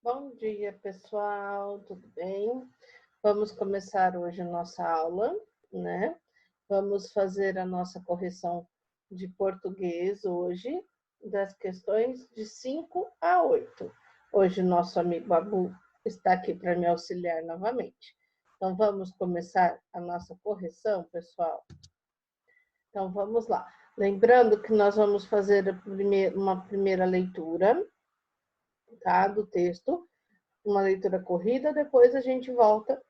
Bom dia, pessoal, tudo bem? Vamos começar hoje a nossa aula, né? Vamos fazer a nossa correção de português hoje, das questões de 5 a 8. Hoje, nosso amigo Abu está aqui para me auxiliar novamente. Então, vamos começar a nossa correção, pessoal? Então, vamos lá. Lembrando que nós vamos fazer uma primeira leitura, tá, do texto, uma leitura corrida, depois a gente volta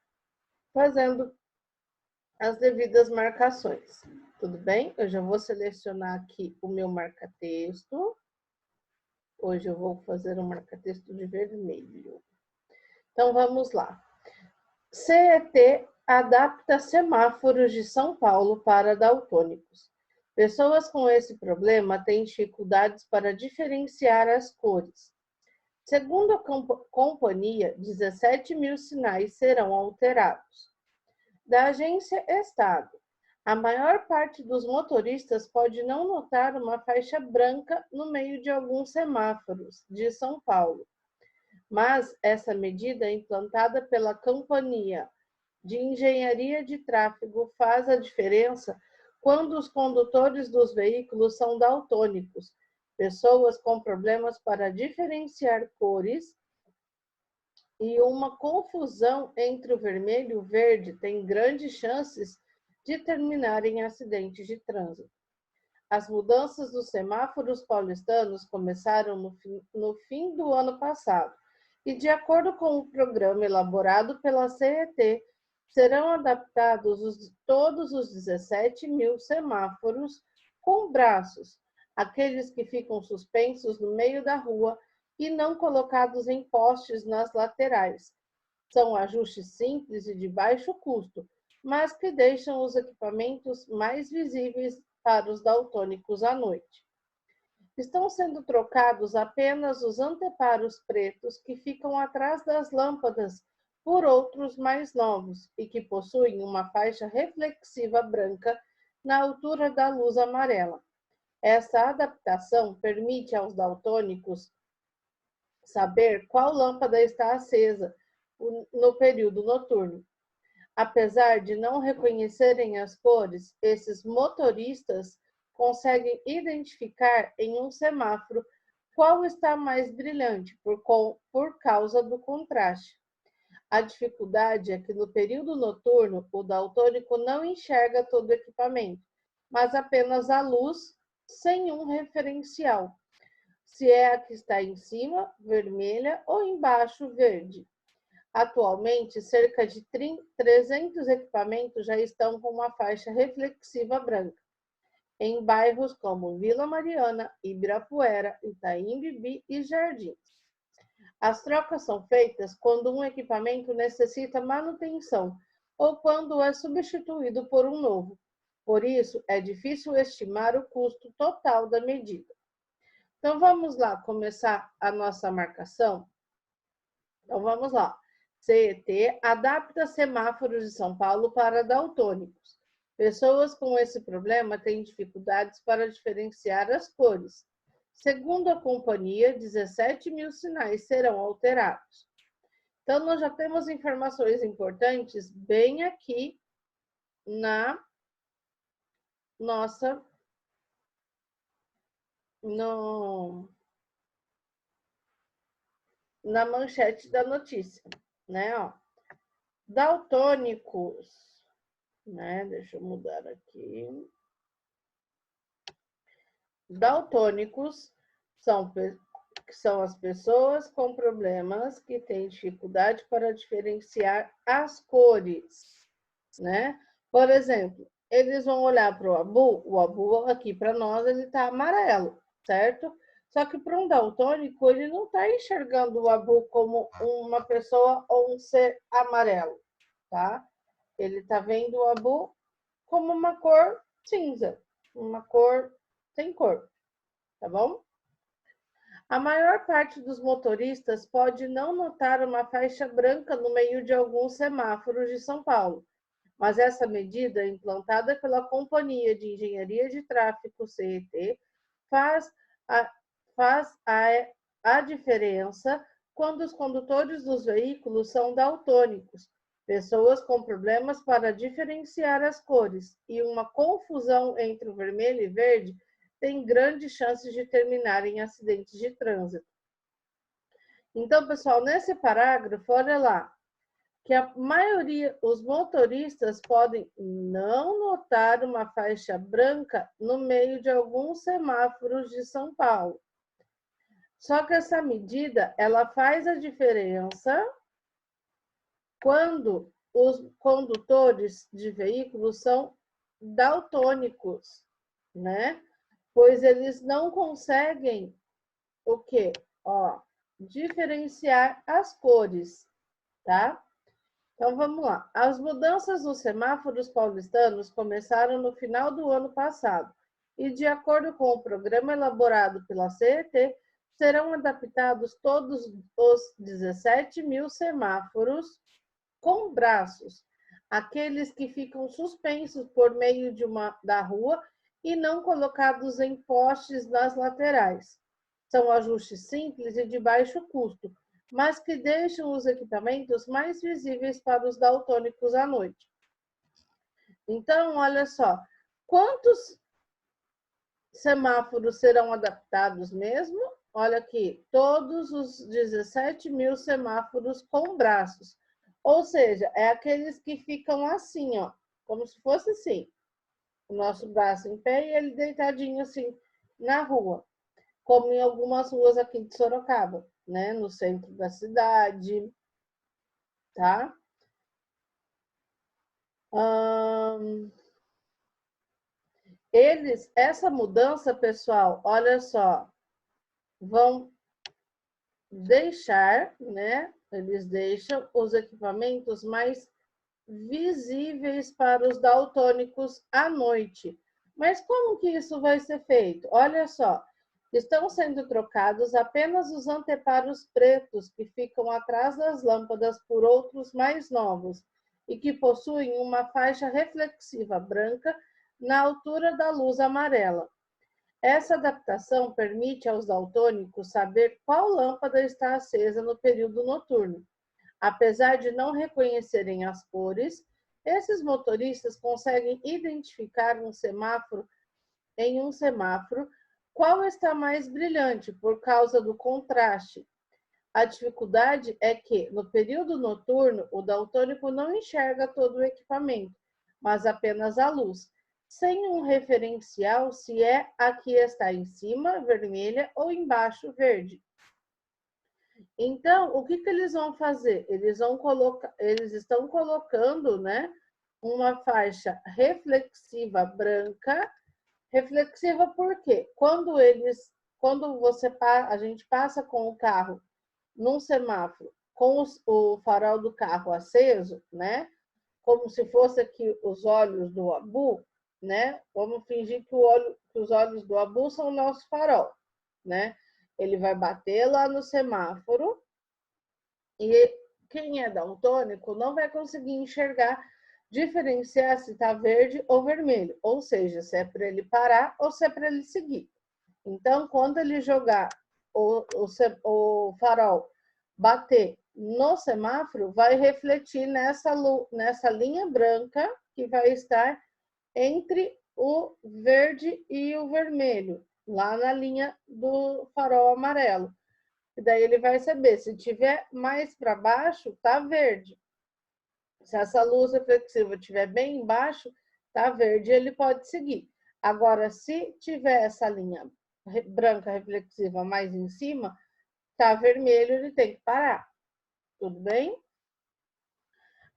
fazendo as devidas marcações. Tudo bem? Eu já vou selecionar aqui o meu marca-texto. Hoje eu vou fazer um marca-texto de vermelho. Então vamos lá. CET adapta semáforos de São Paulo para daltônicos. Pessoas com esse problema têm dificuldades para diferenciar as cores. Segundo a companhia, 17 mil sinais serão alterados. Da Agência Estado, a maior parte dos motoristas pode não notar uma faixa branca no meio de alguns semáforos de São Paulo, mas essa medida implantada pela Companhia de Engenharia de Tráfego faz a diferença quando os condutores dos veículos são daltônicos, pessoas com problemas para diferenciar cores, e uma confusão entre o vermelho e o verde tem grandes chances de terminar em acidentes de trânsito. As mudanças dos semáforos paulistanos começaram no fim do ano passado e, de acordo com o programa elaborado pela CET, serão adaptados todos os 17 mil semáforos com braços, aqueles que ficam suspensos no meio da rua e não colocados em postes nas laterais. São ajustes simples e de baixo custo, mas que deixam os equipamentos mais visíveis para os daltônicos à noite. Estão sendo trocados apenas os anteparos pretos que ficam atrás das lâmpadas por outros mais novos e que possuem uma faixa reflexiva branca na altura da luz amarela. Essa adaptação permite aos daltônicos saber qual lâmpada está acesa no período noturno. Apesar de não reconhecerem as cores, esses motoristas conseguem identificar em um semáforo qual está mais brilhante por causa do contraste. A dificuldade é que no período noturno o daltônico não enxerga todo o equipamento, mas apenas a luz sem um referencial. Se é a que está em cima, vermelha, ou embaixo, verde. Atualmente, cerca de 300 equipamentos já estão com uma faixa reflexiva branca, em bairros como Vila Mariana, Ibirapuera, Itaim Bibi e Jardins. As trocas são feitas quando um equipamento necessita manutenção ou quando é substituído por um novo. Por isso, é difícil estimar o custo total da medida. Então, vamos lá começar a nossa marcação? Então, vamos lá. CET adapta semáforos de São Paulo para daltônicos. Pessoas com esse problema têm dificuldades para diferenciar as cores. Segundo a companhia, 17 mil sinais serão alterados. Então, nós já temos informações importantes bem aqui na nossa na manchete da notícia, né? Ó, daltônicos, né? Deixa eu mudar aqui. Daltônicos são as pessoas com problemas que têm dificuldade para diferenciar as cores, né? Por exemplo, eles vão olhar para o Abu aqui para nós ele está amarelo, certo? Só que para um daltônico ele não está enxergando o Abu como uma pessoa ou um ser amarelo, tá? Ele está vendo o Abu como uma cor cinza, uma cor sem cor, tá bom? A maior parte dos motoristas pode não notar uma faixa branca no meio de alguns semáforos de São Paulo, mas essa medida, implantada pela Companhia de Engenharia de Tráfego, CET, faz a diferença quando os condutores dos veículos são daltônicos, pessoas com problemas para diferenciar as cores, e uma confusão entre o vermelho e verde tem grandes chances de terminar em acidentes de trânsito. Então, pessoal, nesse parágrafo, olha lá, que a maioria, os motoristas podem não notar uma faixa branca no meio de alguns semáforos de São Paulo. Só que essa medida, ela faz a diferença quando os condutores de veículos são daltônicos, né? Pois eles não conseguem o quê? Ó, diferenciar as cores, tá? Então, vamos lá. As mudanças nos semáforos paulistanos começaram no final do ano passado e, de acordo com o programa elaborado pela CET, serão adaptados todos os 17 mil semáforos com braços, aqueles que ficam suspensos por meio da rua e não colocados em postes nas laterais. São ajustes simples e de baixo custo, mas que deixam os equipamentos mais visíveis para os daltônicos à noite. Então, olha só, quantos semáforos serão adaptados mesmo? Olha aqui, todos os 17 mil semáforos com braços. Ou seja, é aqueles que ficam assim, ó, como se fosse assim. O nosso braço em pé e ele deitadinho assim na rua. Como em algumas ruas aqui de Sorocaba, né? No centro da cidade, tá? Essa mudança, pessoal, olha só, vão deixar, né? Eles deixam os equipamentos mais visíveis para os daltônicos à noite. Mas como que isso vai ser feito? Olha só, estão sendo trocados apenas os anteparos pretos que ficam atrás das lâmpadas por outros mais novos e que possuem uma faixa reflexiva branca na altura da luz amarela. Essa adaptação permite aos daltônicos saber qual lâmpada está acesa no período noturno. Apesar de não reconhecerem as cores, esses motoristas conseguem identificar um semáforo qual está mais brilhante por causa do contraste. A dificuldade é que, no período noturno, o daltônico não enxerga todo o equipamento, mas apenas a luz, sem um referencial se é a que está em cima, vermelha, ou embaixo, verde. Então, o que eles vão fazer? Eles estão colocando, né, uma faixa reflexiva branca. Reflexiva por quê? Quando a gente passa com o carro num semáforo com o farol do carro aceso, né? Como se fosse aqui os olhos do Abu, né? Vamos fingir que os olhos do Abu são o nosso farol, né? Ele vai bater lá no semáforo e quem é daltônico não vai conseguir enxergar, diferenciar se está verde ou vermelho, ou seja, se é para ele parar ou se é para ele seguir. Então, quando ele jogar o farol bater no semáforo, vai refletir nessa linha branca que vai estar entre o verde e o vermelho, lá na linha do farol amarelo. E daí ele vai saber, se tiver mais para baixo, tá verde. Se essa luz reflexiva estiver bem embaixo, tá verde, ele pode seguir. Agora, se tiver essa linha branca reflexiva mais em cima, tá vermelho, ele tem que parar. Tudo bem?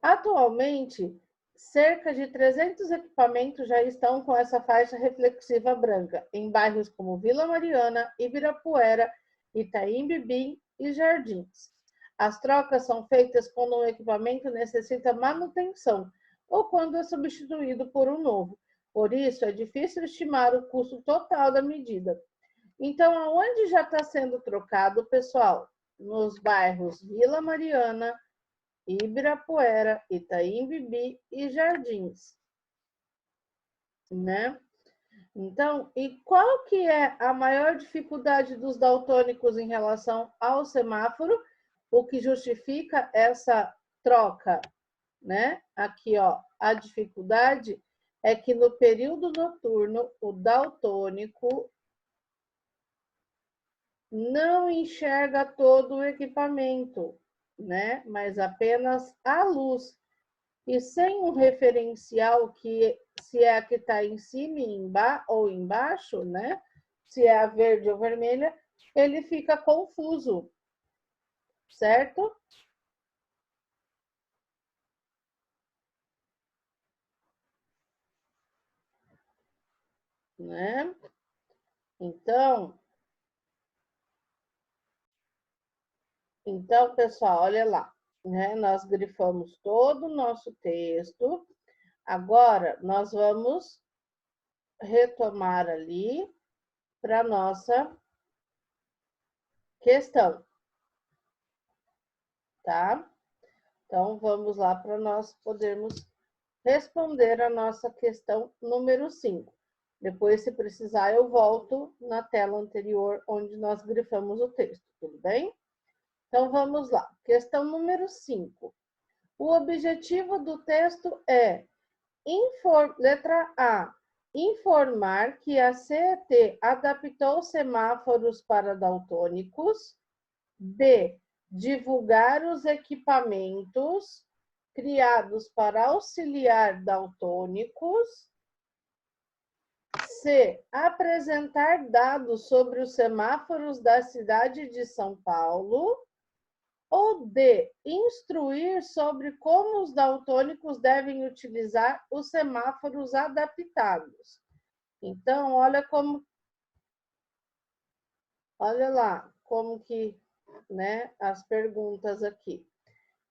Atualmente, cerca de 300 equipamentos já estão com essa faixa reflexiva branca, em bairros como Vila Mariana, Ibirapuera, Itaim Bibi e Jardins. As trocas são feitas quando um equipamento necessita manutenção ou quando é substituído por um novo. Por isso, é difícil estimar o custo total da medida. Então, aonde já está sendo trocado, pessoal? Nos bairros Vila Mariana, Ibirapuera, Itaim Bibi e Jardins, né? Então, e qual que é a maior dificuldade dos daltônicos em relação ao semáforo? o que justifica essa troca, né? Aqui, ó, a dificuldade é que no período noturno, o daltônico não enxerga todo o equipamento, né? Mas apenas a luz. E sem um referencial que se é a que está em cima ou embaixo, né? Se é a verde ou vermelha, ele fica confuso, certo? Né? Então, pessoal, olha lá, né? Nós grifamos todo o nosso texto. Agora, nós vamos retomar ali para a nossa questão, tá? Então, vamos lá para nós podermos responder a nossa questão número 5. Depois, se precisar, eu volto na tela anterior, onde nós grifamos o texto, tudo bem? Então, vamos lá. Questão número 5. O objetivo do texto é, letra A, informar que a CET adaptou semáforos para daltônicos. B, divulgar os equipamentos criados para auxiliar daltônicos. C, apresentar dados sobre os semáforos da cidade de São Paulo. Ou D, instruir sobre como os daltônicos devem utilizar os semáforos adaptados. Então, olha lá como que, né, as perguntas aqui.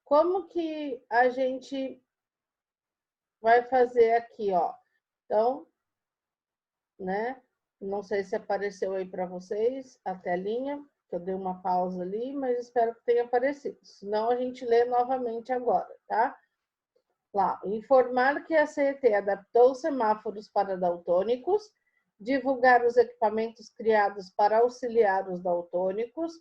Como que a gente vai fazer aqui, ó? Então, né, não sei se apareceu aí para vocês a telinha, que eu dei uma pausa ali, mas espero que tenha aparecido. Senão a gente lê novamente agora, tá? Lá, informar que a CET adaptou semáforos para daltônicos, divulgar os equipamentos criados para auxiliar os daltônicos,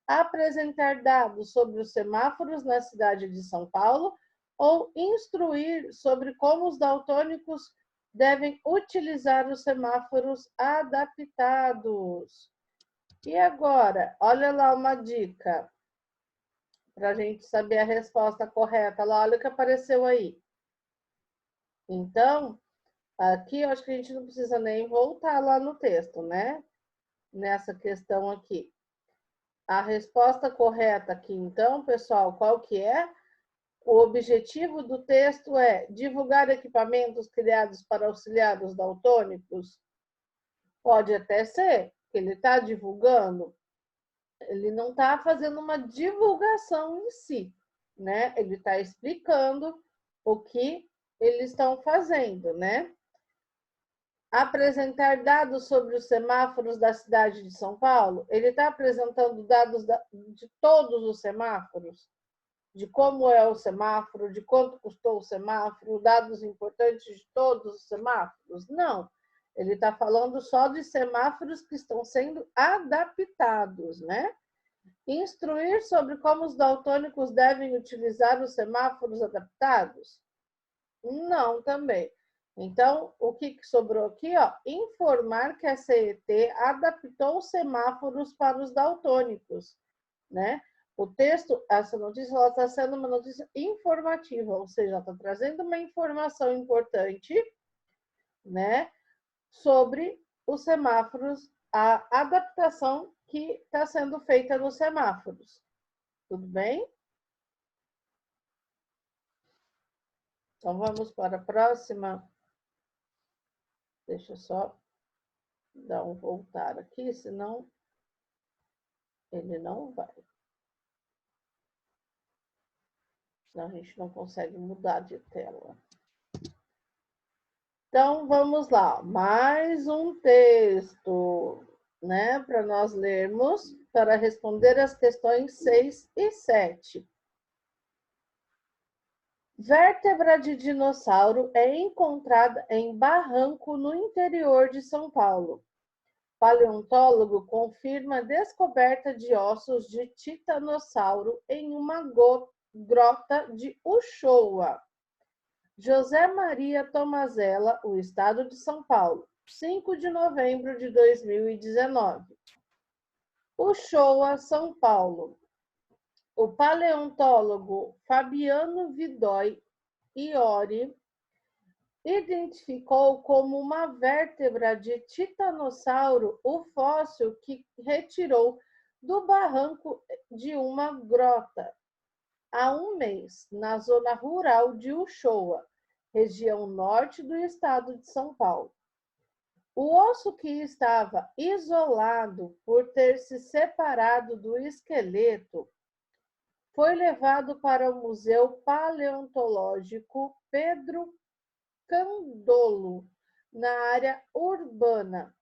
apresentar dados sobre os semáforos na cidade de São Paulo ou instruir sobre como os daltônicos devem utilizar os semáforos adaptados. E agora, olha lá uma dica para a gente saber a resposta correta. Lá, olha o que apareceu aí. Então, aqui eu acho que a gente não precisa nem voltar lá no texto, né? Nessa questão aqui. A resposta correta aqui, então, pessoal, qual que é? O objetivo do texto é divulgar equipamentos criados para auxiliar os daltônicos? Pode até ser, que ele está divulgando, ele não está fazendo uma divulgação em si, né? Ele está explicando o que eles estão fazendo, né? Apresentar dados sobre os semáforos da cidade de São Paulo? Ele está apresentando dados de todos os semáforos? De como é o semáforo, de quanto custou o semáforo, dados importantes de todos os semáforos? Não. Ele está falando só de semáforos que estão sendo adaptados, né? Instruir sobre como os daltônicos devem utilizar os semáforos adaptados? Não, também. Então, o que sobrou aqui? Ó, informar que a CET adaptou os semáforos para os daltônicos, né? O texto, essa notícia, ela está sendo uma notícia informativa, ou seja, está trazendo uma informação importante, né, sobre os semáforos, a adaptação que está sendo feita nos semáforos. Tudo bem? Então, vamos para a próxima. Deixa eu só dar um voltar aqui, senão ele não vai. Senão a gente não consegue mudar de tela. Então, vamos lá. Mais um texto, né, para nós lermos, para responder as questões 6 e 7. Vértebra de dinossauro é encontrada em barranco no interior de São Paulo. Paleontólogo confirma a descoberta de ossos de titanossauro em uma grota de Uchoa. José Maria Tomazella, o estado de São Paulo, 5 de novembro de 2019. Uchoa, São Paulo. O paleontólogo Fabiano Vidoi Iori identificou como uma vértebra de titanossauro o fóssil que retirou do barranco de uma grota há um mês, na zona rural de Uchoa, região norte do estado de São Paulo. O osso, que estava isolado por ter se separado do esqueleto, foi levado para o Museu Paleontológico Pedro Candolo, na área urbana.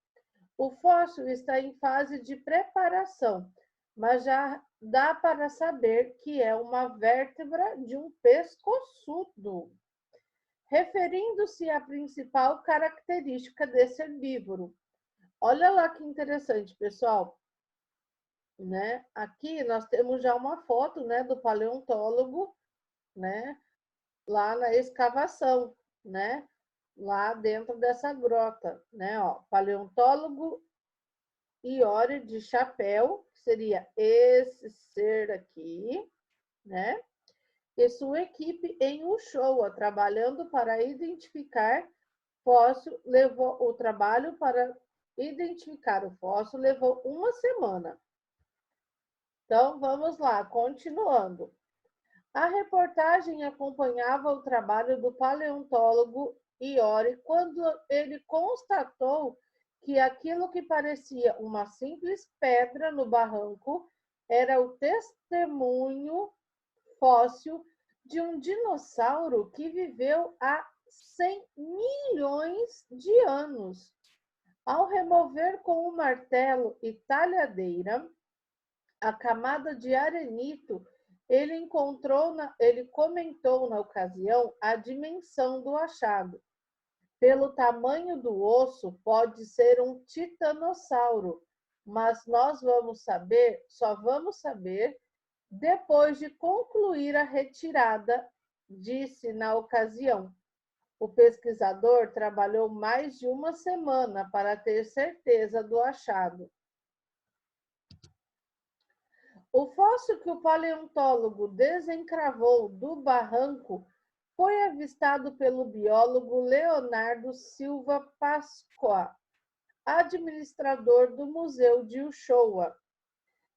O fóssil está em fase de preparação, mas já dá para saber que é uma vértebra de um pescoçudo, referindo-se à principal característica desse herbívoro. Olha lá que interessante, pessoal. Né? Aqui nós temos já uma foto, né, do paleontólogo, né, lá na escavação, né, lá dentro dessa grota, né, ó, paleontólogo Iori de chapéu, que seria esse ser aqui, né, e sua equipe em Uchoa, trabalhando para identificar fóssil, o trabalho para identificar o fóssil levou uma semana. Então, vamos lá, continuando. A reportagem acompanhava o trabalho do paleontólogo Iori quando ele constatou que aquilo que parecia uma simples pedra no barranco era o testemunho fóssil de um dinossauro que viveu há 100 milhões de anos. Ao remover com um martelo e talhadeira a camada de arenito, ele comentou na ocasião a dimensão do achado. Pelo tamanho do osso, pode ser um titanossauro, mas só vamos saber depois de concluir a retirada, disse na ocasião. O pesquisador trabalhou mais de uma semana para ter certeza do achado. O fóssil que o paleontólogo desencravou do barranco foi avistado pelo biólogo Leonardo Silva Pascoa, administrador do Museu de Uchoa.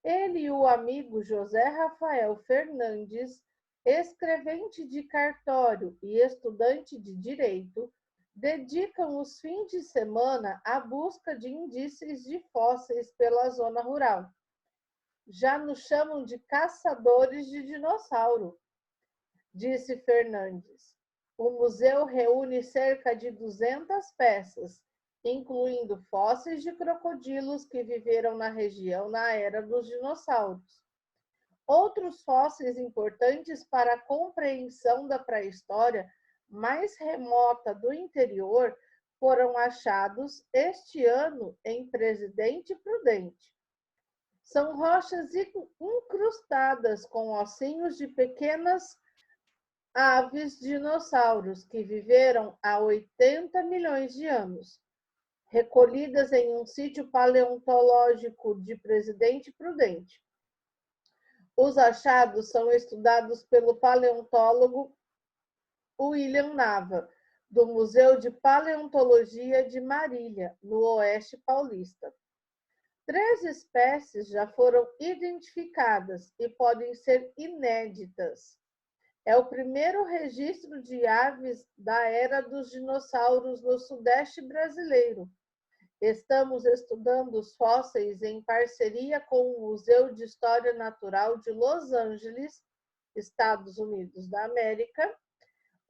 Ele e o amigo José Rafael Fernandes, escrevente de cartório e estudante de direito, dedicam os fins de semana à busca de indícios de fósseis pela zona rural. Já nos chamam de caçadores de dinossauro, disse Fernandes. O museu reúne cerca de 200 peças, incluindo fósseis de crocodilos que viveram na região na era dos dinossauros. Outros fósseis importantes para a compreensão da pré-história mais remota do interior foram achados este ano em Presidente Prudente. São rochas incrustadas com ossinhos de pequenas aves dinossauros que viveram há 80 milhões de anos, recolhidas em um sítio paleontológico de Presidente Prudente. Os achados são estudados pelo paleontólogo William Nava, do Museu de Paleontologia de Marília, no Oeste Paulista. 3 espécies já foram identificadas e podem ser inéditas. É o primeiro registro de aves da era dos dinossauros no Sudeste brasileiro. Estamos estudando os fósseis em parceria com o Museu de História Natural de Los Angeles, Estados Unidos da América,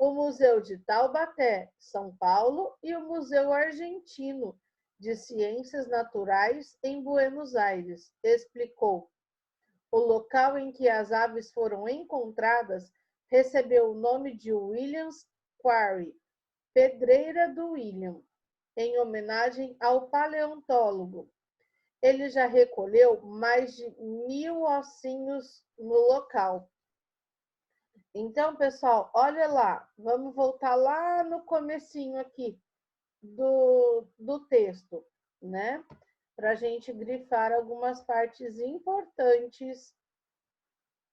o Museu de Taubaté, São Paulo, e o Museu Argentino de Ciências Naturais em Buenos Aires, explicou. O local em que as aves foram encontradas recebeu o nome de Williams Quarry, Pedreira do William, em homenagem ao paleontólogo, ele já recolheu mais de 1.000 ossinhos no local. Então, pessoal, olha lá, vamos voltar lá no comecinho aqui do texto, né? Para a gente grifar algumas partes importantes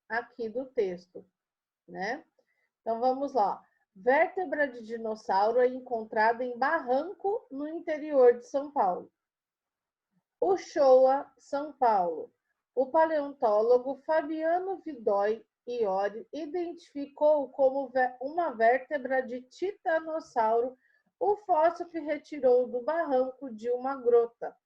aqui do texto, né? Então, vamos lá. Vértebra de dinossauro é encontrada em barranco no interior de São Paulo. Uchoa, São Paulo. O paleontólogo Fabiano Vidoi Iori identificou como uma vértebra de titanossauro o fóssil que retirou do barranco de uma grota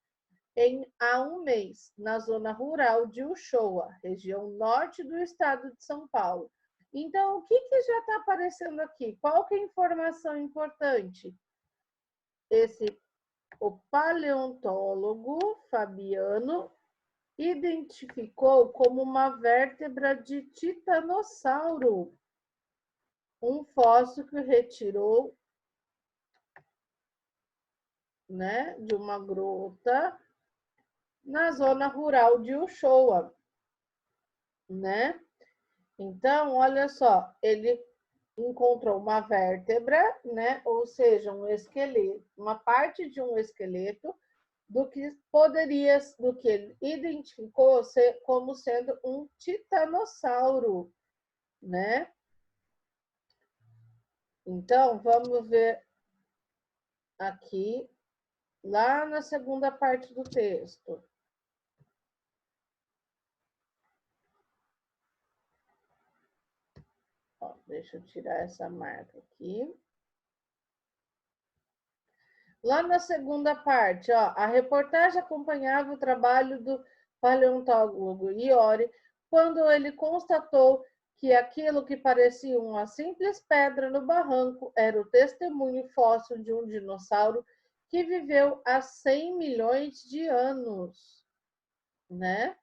há um mês, na zona rural de Uchoa, região norte do estado de São Paulo. Então, o que já está aparecendo aqui? Qual que é a informação importante? O paleontólogo Fabiano identificou como uma vértebra de titanossauro, um fóssil que retirou, né, de uma grota na zona rural de Uchoa, né? Então, olha só, ele encontrou uma vértebra, né, ou seja, um esqueleto, uma parte de um esqueleto do que ele identificou como sendo um titanossauro, né? Então, vamos ver aqui, lá na segunda parte do texto. Ó, deixa eu tirar essa marca aqui. Lá na segunda parte, ó, a reportagem acompanhava o trabalho do paleontólogo Iori quando ele constatou que aquilo que parecia uma simples pedra no barranco era o testemunho fóssil de um dinossauro que viveu há 100 milhões de anos, né?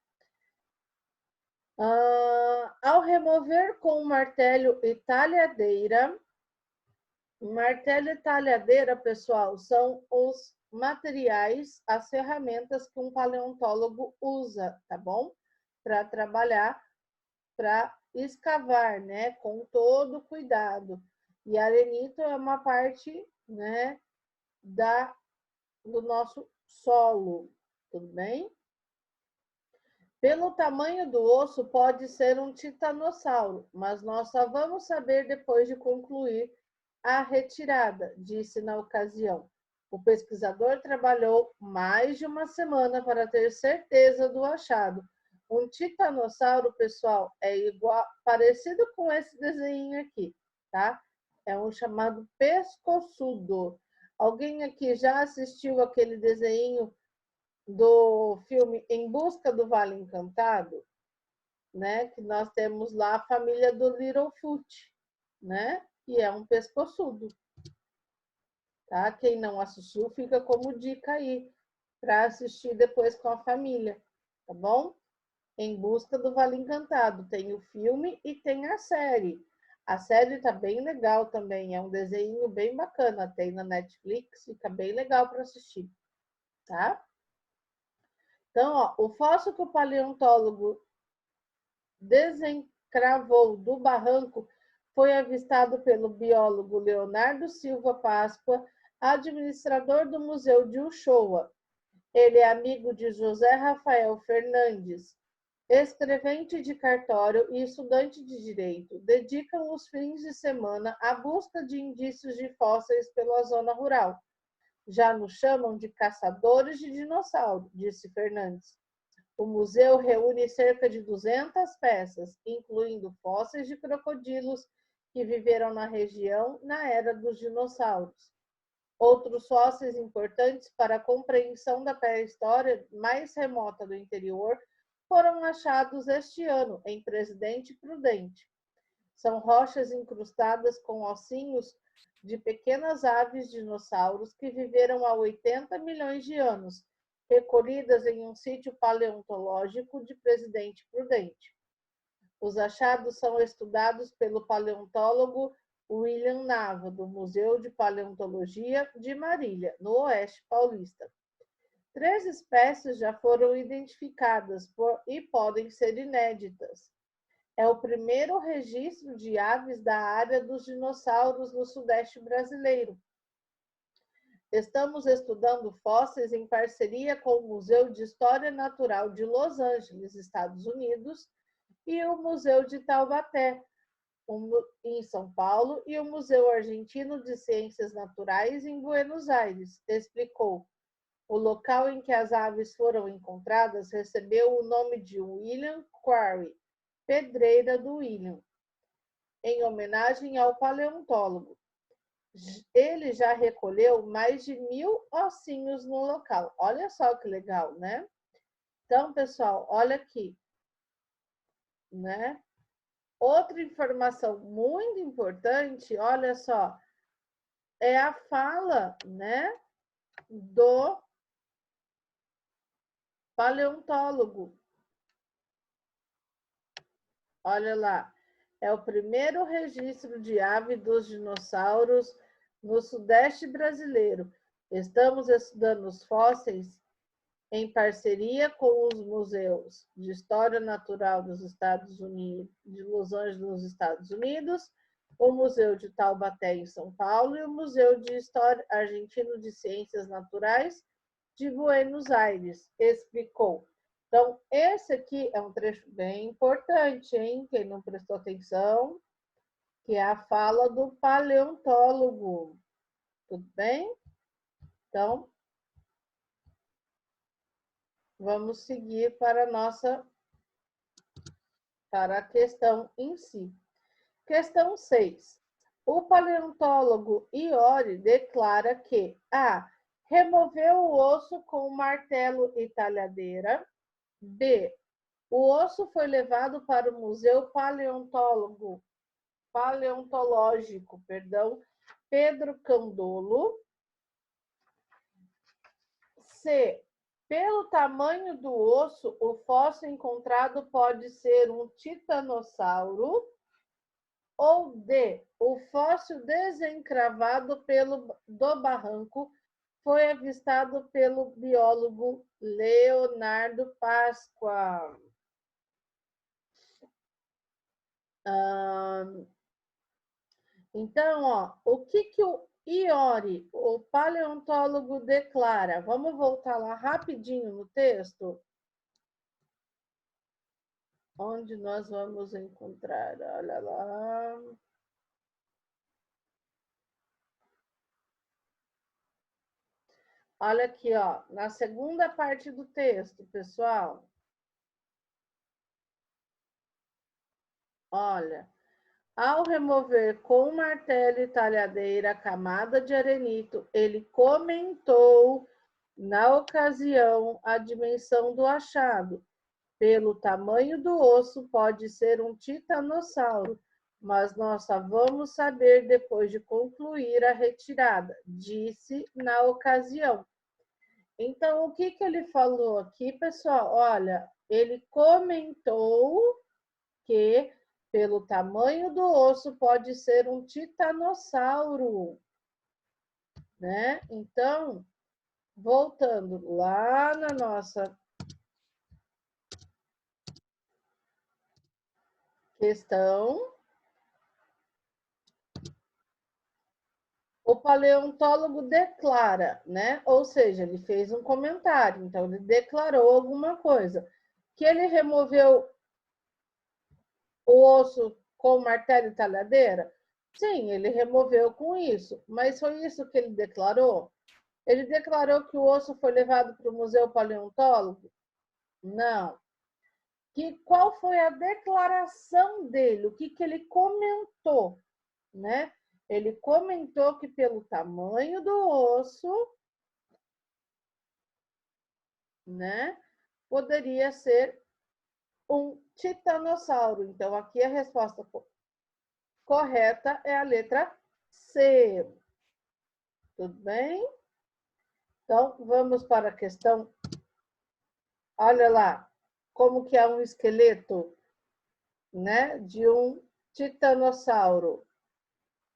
Ao remover com o martelo e talhadeira, pessoal, são os materiais, as ferramentas que um paleontólogo usa, tá bom? Para trabalhar, para escavar, né? Com todo cuidado. E arenito é uma parte, né? Do nosso solo, tudo bem? Pelo tamanho do osso, pode ser um titanossauro, mas nós só vamos saber depois de concluir a retirada, disse na ocasião. O pesquisador trabalhou mais de uma semana para ter certeza do achado. Um titanossauro, pessoal, é igual, parecido com esse desenho aqui, tá? É um chamado pescoçudo. Alguém aqui já assistiu aquele desenho do filme Em Busca do Vale Encantado, né? Que nós temos lá a família do Littlefoot, né? E é um pescoçudo, tá? Quem não assistiu, fica como dica aí para assistir depois com a família, tá bom? Em Busca do Vale Encantado, tem o filme e tem a série. A série tá bem legal também, é um desenho bem bacana, tem na Netflix, fica bem legal para assistir, tá? Então, ó, o fóssil que o paleontólogo desencravou do barranco foi avistado pelo biólogo Leonardo Silva Páscoa, administrador do Museu de Uchoa. Ele é amigo de José Rafael Fernandes, escrevente de cartório e estudante de direito. Dedicam os fins de semana à busca de indícios de fósseis pela zona rural. Já nos chamam de caçadores de dinossauro, disse Fernandes. O museu reúne cerca de 200 peças, incluindo fósseis de crocodilos que viveram na região na era dos dinossauros. Outros fósseis importantes para a compreensão da pré-história mais remota do interior foram achados este ano em Presidente Prudente. São rochas incrustadas com ossinhos de pequenas aves dinossauros que viveram há 80 milhões de anos, recolhidas em um sítio paleontológico de Presidente Prudente. Os achados são estudados pelo paleontólogo William Nava, do Museu de Paleontologia de Marília, no Oeste Paulista. 3 espécies já foram identificadas e podem ser inéditas. É o primeiro registro de aves da área dos dinossauros no Sudeste brasileiro. Estamos estudando fósseis em parceria com o Museu de História Natural de Los Angeles, Estados Unidos, e o Museu de Taubaté, em São Paulo, e o Museu Argentino de Ciências Naturais, em Buenos Aires, explicou. O local em que as aves foram encontradas recebeu o nome de William Quarry, Pedreira do William, em homenagem ao paleontólogo. Ele já recolheu mais de 1000 ossinhos no local. Olha só que legal, né? Então, pessoal, olha aqui, né? Outra informação muito importante, olha só, é a fala, né, do paleontólogo. Olha lá, é o primeiro registro de ave dos dinossauros no Sudeste brasileiro. Estamos estudando os fósseis em parceria com os museus de História Natural dos Estados Unidos, de Los Angeles, nos Estados Unidos, o Museu de Taubaté, em São Paulo, e o Museu de História Argentino de Ciências Naturais de Buenos Aires, explicou. Então, esse aqui é um trecho bem importante, hein? Quem não prestou atenção, que é a fala do paleontólogo. Tudo bem? Então, vamos seguir para a questão em si. Questão 6. O paleontólogo Iori declara que A. Removeu o osso com martelo e talhadeira. B. O osso foi levado para o Museu Paleontológico, Pedro Candolo. C. Pelo tamanho do osso, o fóssil encontrado pode ser um titanossauro. Ou D. O fóssil desencravado do barranco foi avistado pelo biólogo Leonardo Páscoa. Então, ó, o que o Iori, o paleontólogo, declara? Vamos voltar lá rapidinho no texto. Onde nós vamos encontrar? Olha lá. Olha aqui, ó, na segunda parte do texto, pessoal. Olha, ao remover com martelo e talhadeira a camada de arenito, ele comentou, na ocasião, a dimensão do achado. Pelo tamanho do osso, pode ser um titanossauro, mas nós só vamos saber depois de concluir a retirada, disse na ocasião. Então, o que ele falou aqui, pessoal? Olha, ele comentou que pelo tamanho do osso pode ser um titanossauro, né? Então, voltando lá na nossa questão, o paleontólogo declara, né? Ou seja, ele fez um comentário, então ele declarou alguma coisa. Que ele removeu o osso com martelo e talhadeira? Sim, ele removeu com isso, mas foi isso que ele declarou? Ele declarou que o osso foi levado para o Museu Paleontólogo? Não. Qual foi a declaração dele? O que ele comentou, né? Ele comentou que pelo tamanho do osso, né, poderia ser um titanossauro. Então, aqui a resposta correta é a letra C. Tudo bem? Então, vamos para a questão. Olha lá, como que é um esqueleto, né, de um titanossauro.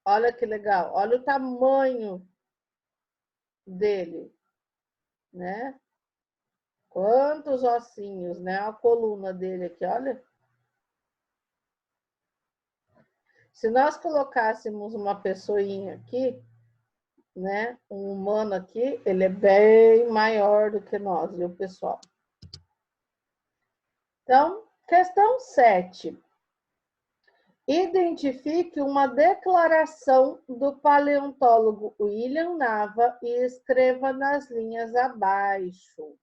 Olha que legal, olha o tamanho dele, né? Quantos ossinhos, né? A coluna dele aqui, olha. Se nós colocássemos uma pessoinha aqui, né? Um humano aqui, ele é bem maior do que nós, viu, pessoal? Então, questão 7. Identifique uma declaração do paleontólogo William Nava e escreva nas linhas abaixo.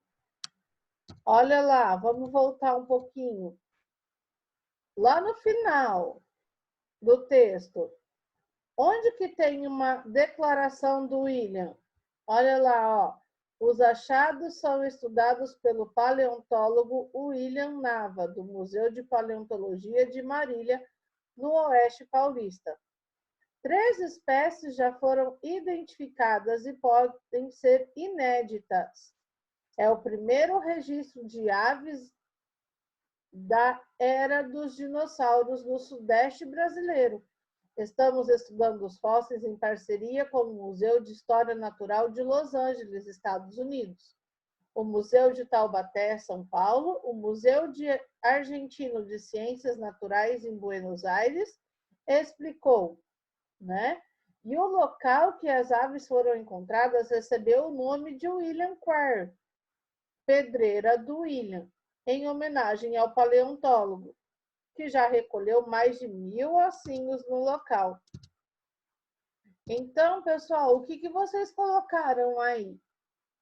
Olha lá, vamos voltar um pouquinho. Lá no final do texto, onde que tem uma declaração do William? Olha lá, ó. Os achados são estudados pelo paleontólogo William Nava, do Museu de Paleontologia de Marília, no Oeste Paulista. 3 espécies já foram identificadas e podem ser inéditas. É o primeiro registro de aves da era dos dinossauros no Sudeste brasileiro. Estamos estudando os fósseis em parceria com o Museu de História Natural de Los Angeles, Estados Unidos, o Museu de Taubaté, São Paulo, o Museu Argentino de Ciências Naturais em Buenos Aires, explicou, né? E o local que as aves foram encontradas recebeu o nome de William Quare, Pedreira do William, em homenagem ao paleontólogo, que já recolheu mais de 1000 ossinhos no local. Então, pessoal, o que vocês colocaram aí?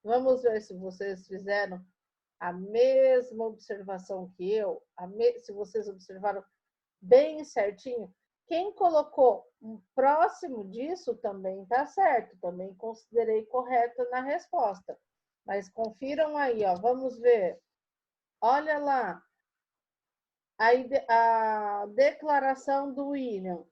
Vamos ver se vocês fizeram a mesma observação que eu, se vocês observaram bem certinho. Quem colocou próximo disso também está certo, também considerei correta na resposta. Mas confiram aí, ó, vamos ver. Olha lá, a declaração do William,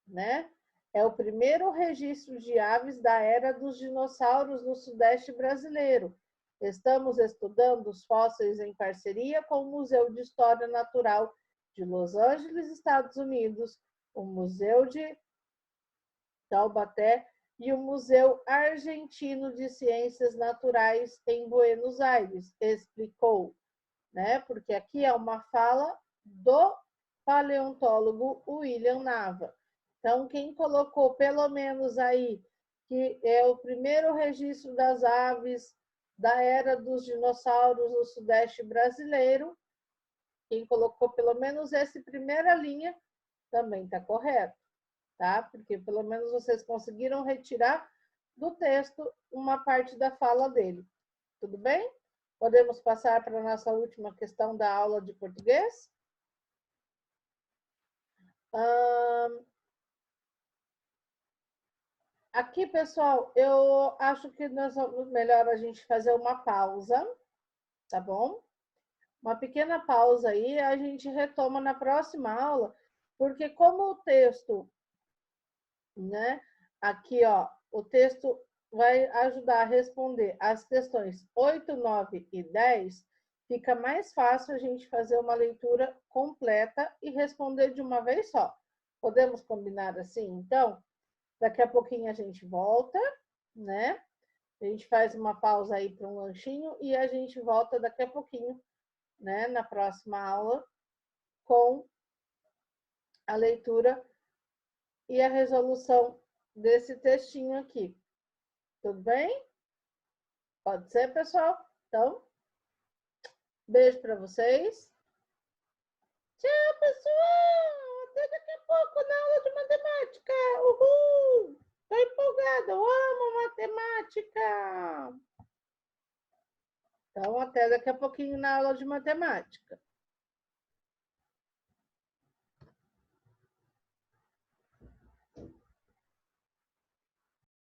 né? É o primeiro registro de aves da era dos dinossauros no Sudeste brasileiro. Estamos estudando os fósseis em parceria com o Museu de História Natural de Los Angeles, Estados Unidos, o Museu de Taubaté e o Museu Argentino de Ciências Naturais em Buenos Aires, explicou, né? Porque aqui é uma fala do paleontólogo William Nava. Então, quem colocou pelo menos aí que é o primeiro registro das aves da era dos dinossauros no Sudeste brasileiro, quem colocou pelo menos essa primeira linha também está correto, tá? Porque pelo menos vocês conseguiram retirar do texto uma parte da fala dele. Tudo bem? Podemos passar para a nossa última questão da aula de português? Aqui, pessoal, eu acho que nós vamos melhor a gente fazer uma pausa, tá bom? Uma pequena pausa aí, a gente retoma na próxima aula, porque como o texto, né? Aqui, ó, o texto vai ajudar a responder as questões 8, 9 e 10, fica mais fácil a gente fazer uma leitura completa e responder de uma vez só. Podemos combinar assim? Então, daqui a pouquinho a gente volta, né? A gente faz uma pausa aí para um lanchinho e a gente volta daqui a pouquinho, né? Na próxima aula, com a leitura e a resolução desse textinho aqui. Tudo bem? Pode ser, pessoal? Então, beijo para vocês. Tchau, pessoal! Até daqui a pouco na aula de matemática. Uhul! Tô empolgada, eu amo matemática. Então, até daqui a pouquinho na aula de matemática.